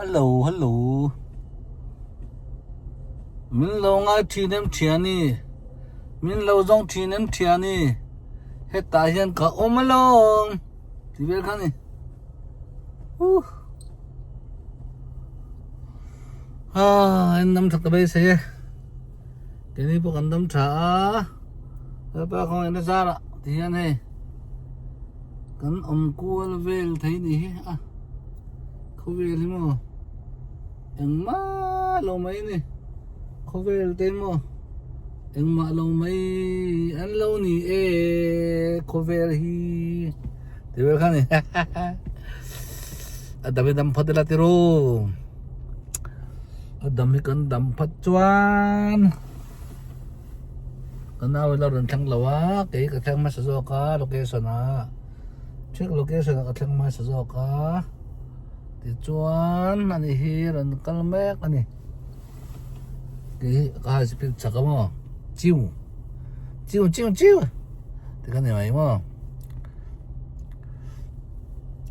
Hello, hello. Min lo ngay thiên em thiani. Min lo dòng thiên em thiani. Hết tại hiện cả ôm long. Thì biết khăn đi. Anh nằm thật bây giờ. Cái này bộ cần nằm trả. Ba không anh đã ra rồi. Thì anh này. Cần ông cua là về thấy đi. Không về thì mà. Anh má lâu mấy nè. Không về tên mà. Anh má lâu mấy. Anh lâu nì không về thì. Thì biết khăn đi. Dami dam phát là tiro. Dami cần dam phát chuan. Cần nào là lần thăng lawa cái thăng mà sử dụng cả location à. Check location cái thăng mà sử dụng cả. Thì chuan anh hi lần kalmek anh. Cái hai speed chắc mà. Chiu. Thì cái này mày mà.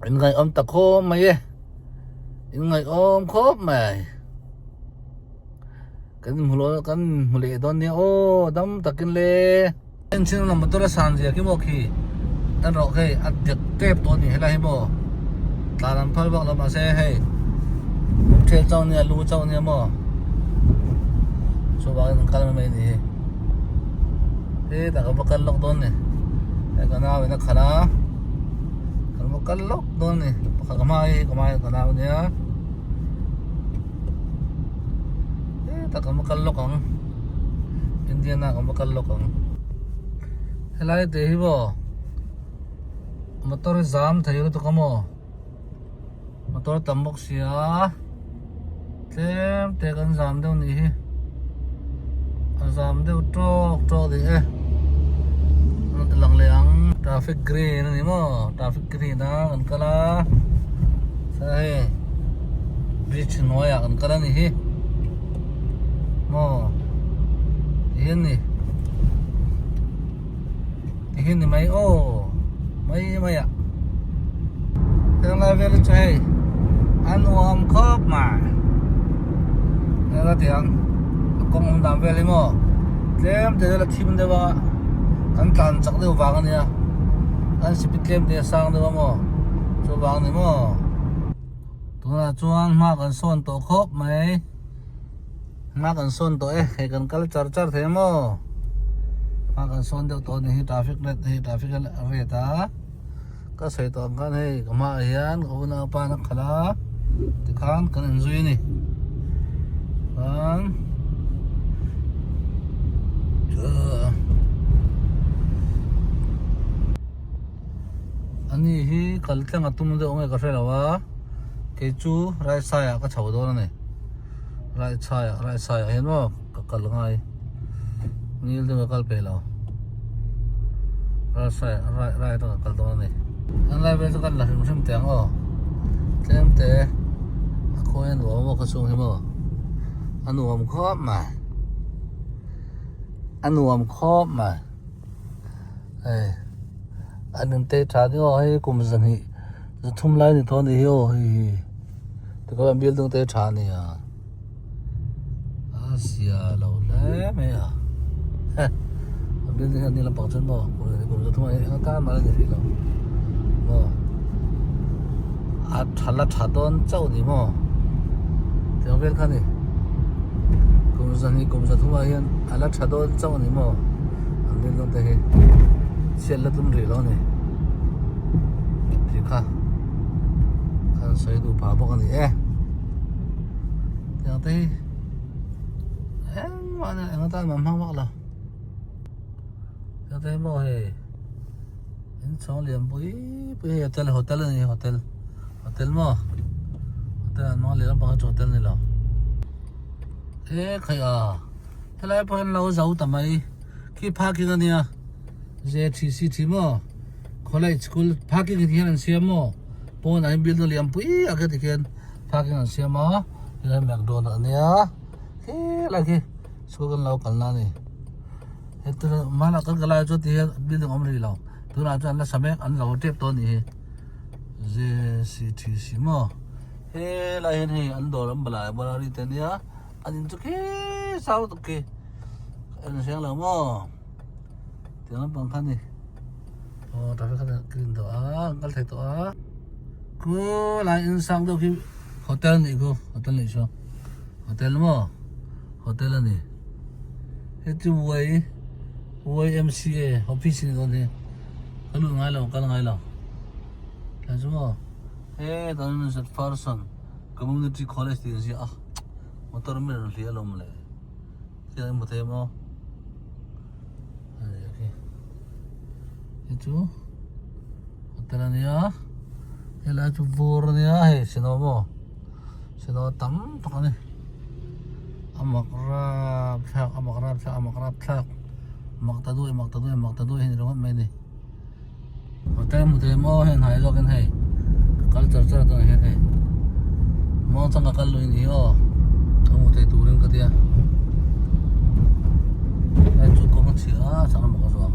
Anh ngay ôm tắc khô mày ấy. Anh ngay ôm khốp mày. Cái mù lệ đón đi ô đâm tắc kinh lệ. Anh xin làm một tôi là sàn gì cái mô khi. Anh rõ cái ăn tiệc kép tôi thì hay là hay mô. Ta làm phát bọc là mà xe hay. Chế trong nhà lưu trong nhà mô. Số bác anh khăn mày thì. Thế ta có bác cân lọc tôi này. Cái nào với nó khá đó. Một cái lốc thôi này, cái mai cái nào nhá, ta có một cái lốc không, India na có một cái lốc không, hay là thế hi bo, motor jam thay rồi tụi kamo, motor tambok xia, tem kan jam đâu nhỉ, jam đâu trok đi, nó telang liang. Traffic green ni mo, traffic green na kan kala sai bridge noya kan kala ni hi mo hian ni mai o mai à cái này về chơi ăn uống khóc mà nghe là tiếng công làm về lên mo thêm thế là team đấy ba anh tan chắc đều vàng anh nha. Anh speed claim để sang được không? Cho vàng này mà. Tôi là chuan mà cần son tổ khốp mấy. Mà cần son tổ ấy, hay cần cái char thế mà. Mà cần son được tổ này traffic về ta. Cái sợi tổ cái này, cái mà hiền, cái nào pa nó khá. Thì khán cần enjoy này. Khán. Ani hi kalteng atum de ong ka felawa ke chu rai saya ka chho do ne rai saya hen mo ka kal ngai nil de kal pe lo rai to kal do ne an lai be ka la him sim teng o tlem te ko en wo mo ka sung hi mo anuam khop ma anh tê trả đi rồi cũng dần hi thum lại thì thôi thì hiểu thì các bạn biết đường tê trả này à Asia lâu lắm mày à biết đường này là bảo chân bò cũng thum lại nó ta mà là gì đâu mà trả đón cháu đi mà thì không biết cái này cũng dần thum lại hiện trả đón cháu đi mà anh biết đường tê xe là tụm rì lo này thì khá xoay đủ phá bọc này thì thế mà này người ta mà mang bọc là thì thế mà hề đến xong liền bối hotel này hotel mà hotel nó liền bằng hotel này là khai à thế lại bọn lâu giấu tầm ấy khi parking anh nha JTC mo college school parking in here and see mo pon I build the liam pui agat again parking and see mo ila McDonald nia he like school kan law kalna ni eto mana kan kala cho ti building omri law tu na chan la samek an law tep to ni JTC mo he la hen he an dor am bala bala ri ten ya an chu ke sao tu ke an sang la mo tiếng lắm bằng khăn đi ta phải khăn kinh đó ngal thấy đó cô lại in sang đâu khi hotel này cô hotel này sao hotel mà hotel này hết chú vui MCA office này thôi cái lúc ngay lòng là chú mà thế tao nên sẽ Farson community college thì gì à mà tao mới được liệt lòng lại thì anh một thêm không itu hotel ni ya ela chu bor ni ya he sino mo sino tam to ni amakra thak maktadu hin ro mai ni hotel mo hen hai lo kan hai culture to he mo chang kal lo ni yo kamu te turin ka dia chu ko ma chi a chang ma so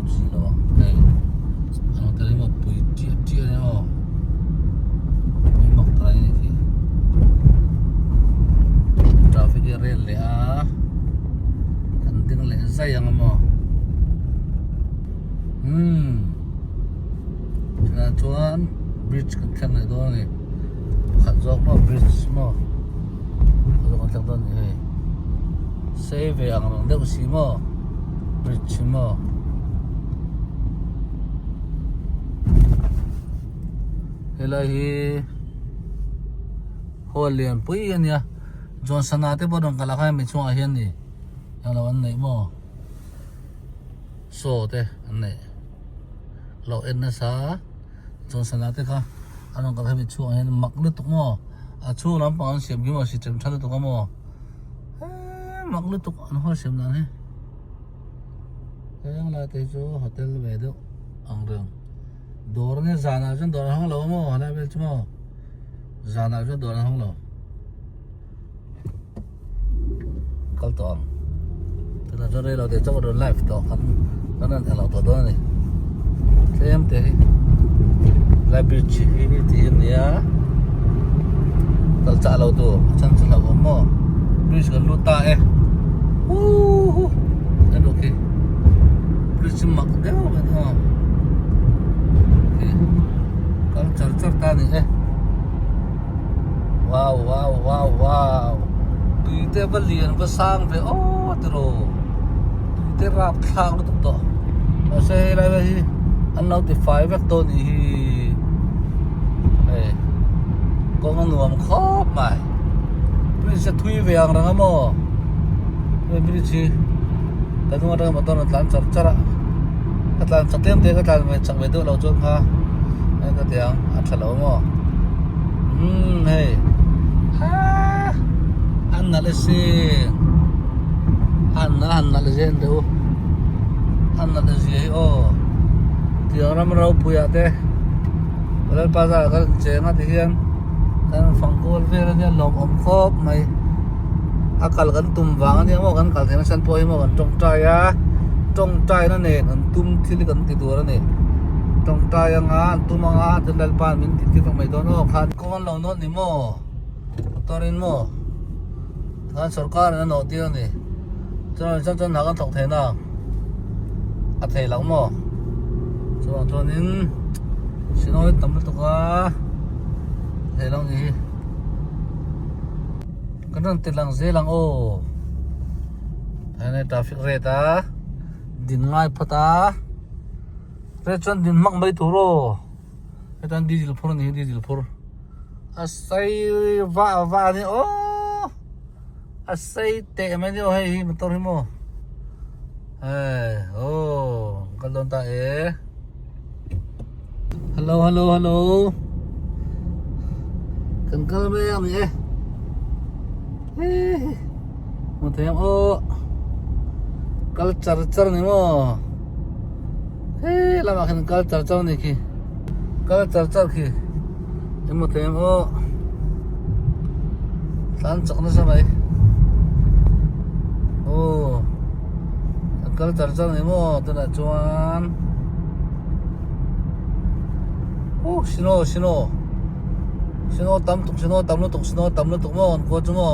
xí lo này anh thấy một buổi chia này ho mấy mọc trái này thì traffic cái rail này à cần tiếng lệ dây ang mà là chuan bridge cái thang này đó này khát gió mà bridge mà cái con thang đó này xe về ang mà đâu xí mà bridge mà hello hi holian pui ania Johnson ate bodong kalakay mi chung ahian ni yang lawan nei mo so te anne lo en na sa Johnson ate ka anong kalakay mi chung ahian maklu tuk mo a chu lam pang siam gi mo si chem thal tuk mo maklu tuk an ho siam na he yang la te chu hotel ve do ang reng door ne zana jon door hang lo mo hala bel chmo zana jon door hang lo kal ton tena jore lo de chok do life to kan nan thalo to do ni tlem te library chi ni ti nia kal cha lo to chan cha lo mo bridge kan lu ta e en okay bridge mak de ho culture ta ni eh wow tui te balian ba sang ve o tro tui te rap thang lu to se lai ba hi an notify vek to ni hi eh ko ngan nuam khop mai please se thui ve ang rang mo bri chi ta nu ra ma to na tlan chara atlan chatem te ka tlan me chak ve do lo chon kha ai ka tiang a thalo mo hey ha anna le se anna le zen do anna le je o tiang ram rau puya te wala pa za ka che nga ti hian kan phang kol ve ra nya lom om khop mai akal kan tum wang ani mo kan kal thena san poi mo kan tong trai na ne kan tum thil kan ti dur ani tong trai anga tum anga dal pan min ti tong mai don o khan kon lo no ni mo torin mo than sarkar na no ti ani chon na kan thok thena a thei lang mo chonin sinoi tam to ka thei lang ni kan tilang zelang o ane traffic rate din ngai phata rechon din mak mai thuro etan diesel phur ni diesel phur asai va ni o asai te mai ni o hei motor hi mo o kalon ta hello kan kal me am ni một thêm ô culture này mà làm mà cái culture này kì culture kì em một thêm ô tan chọn nó sao vậy ô culture này mà tôi đã chuan ô xin ô Sino tam tuk sino tam lu tuk sino tam lu tuk mo ko chumo.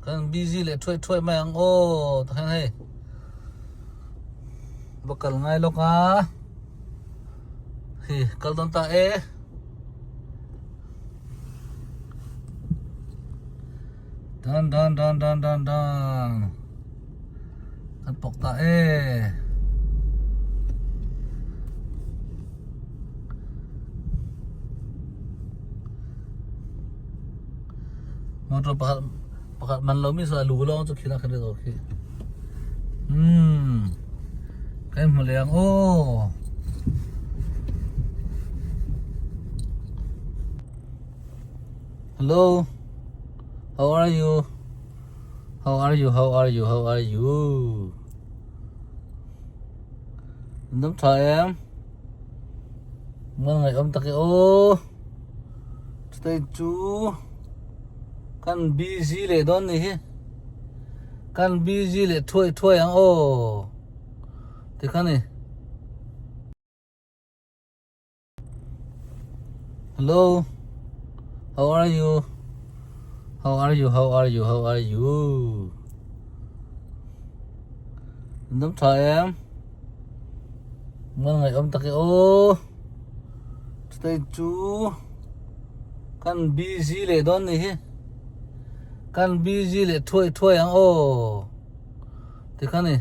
Kan busy le thoi mai ang o ta khan he. Bakal ngai lo ka. Hi kal don ta e. Dan kan pok ta e. Motor pakat man lo mi sa lu lo cho khina khane do khi. Cái mà liền ô. Hello. How are you? How are you? Nắm thời em. Mong ngày ông ta cái ô. Stay chú. Kan busy le don ni. Kan busy le thoi ang ô. Thì kan ni. Hello. How are you? Nắm thời em. Mong ngày ông ta cái ô. Stay chú. Kan busy le don ni. Kan busy le thoi ang ô. Thì kan ni.